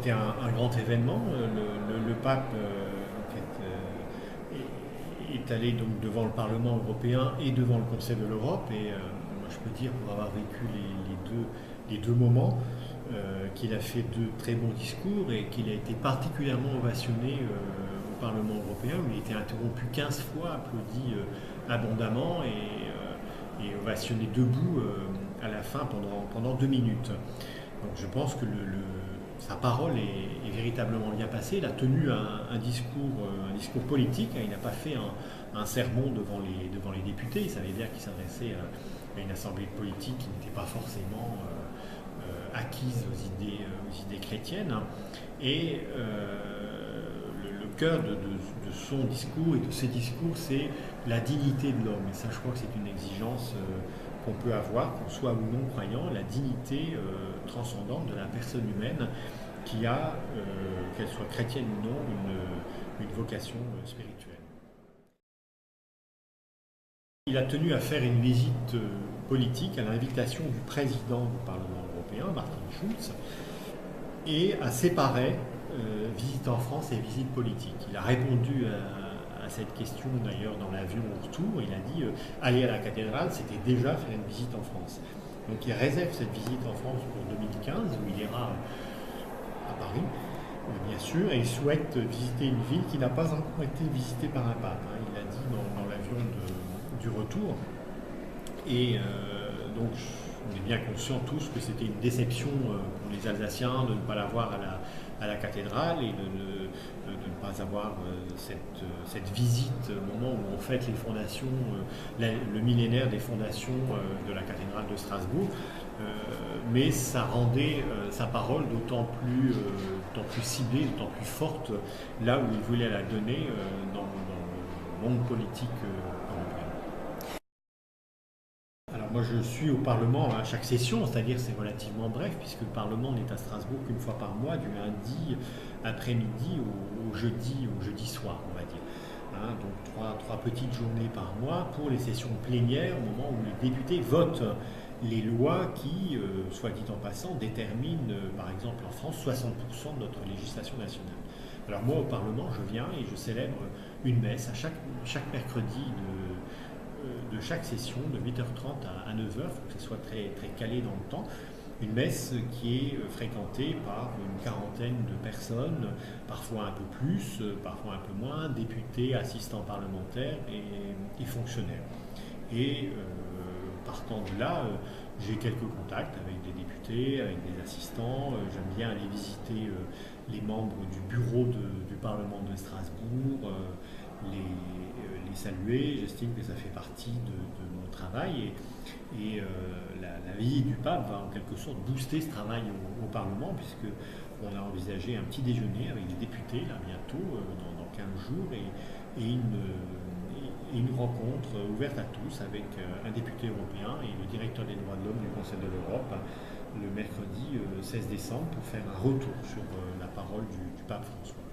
c'était un grand événement. Le pape est allé donc devant le Parlement européen et devant le Conseil de l'Europe. Et moi, je peux dire, pour avoir vécu les deux moments, qu'il a fait de très bons discours et qu'il a été particulièrement ovationné au Parlement européen, où il a été interrompu 15 fois, applaudi abondamment et ovationné debout à la fin pendant 2 minutes. Donc je pense que sa parole est véritablement bien passée. Il a tenu un discours politique. Il n'a pas fait un sermon devant les députés. Il savait bien qu'il s'adressait à une assemblée politique qui n'était pas forcément acquise aux idées chrétiennes. Et le cœur de son discours et de ses discours, c'est la dignité de l'homme. Et ça, je crois que c'est une exigence qu'on peut avoir, qu'on soit ou non croyant, la dignité transcendante de la personne humaine qui a, qu'elle soit chrétienne ou non, une vocation spirituelle. Il a tenu à faire une visite politique à l'invitation du président du Parlement européen, Martin Schulz, et à séparer visite en France et visite politique. Il a répondu à cette question d'ailleurs dans l'avion au retour. Il a dit aller à la cathédrale, c'était déjà faire une visite en France. Donc il réserve cette visite en France pour 2015, où il ira à Paris, bien sûr, et il souhaite visiter une ville qui n'a pas encore été visitée par un pape. Il a dit dans l'avion du retour. Et donc on est bien conscients tous que c'était une déception pour les Alsaciens de ne pas la voir à la cathédrale et de ne pas avoir cette visite au moment où on fête les fondations, le millénaire des fondations de la cathédrale de Strasbourg. Mais ça rendait sa parole d'autant plus ciblée, d'autant plus forte là où il voulait la donner dans le monde politique européen. Alors moi je suis au Parlement à chaque session, c'est-à-dire c'est relativement bref puisque le Parlement n'est à Strasbourg qu'une fois par mois, du lundi après-midi au jeudi soir, on va dire. Donc trois petites journées par mois pour les sessions plénières, au moment où les députés votent les lois qui, soit dit en passant, déterminent par exemple en France 60% de notre législation nationale. Alors moi au Parlement je viens et je célèbre une messe à chaque mercredi de chaque session de 8h30 à 9h, il faut que ce soit très, très calé dans le temps. Une messe qui est fréquentée par une quarantaine de personnes, parfois un peu plus, parfois un peu moins, députés, assistants parlementaires et fonctionnaires. Et partant de là, j'ai quelques contacts avec des députés, avec des assistants. J'aime bien aller visiter les membres du bureau du Parlement de Strasbourg, les saluer. J'estime que ça fait partie de mon travail et la visite du pape va en quelque sorte booster ce travail au Parlement, puisque on a envisagé un petit déjeuner avec les députés là bientôt, dans 15 jours, et une rencontre ouverte à tous avec un député européen et le directeur des droits de l'homme du Conseil de l'Europe le mercredi 16 décembre pour faire un retour sur la parole du pape François.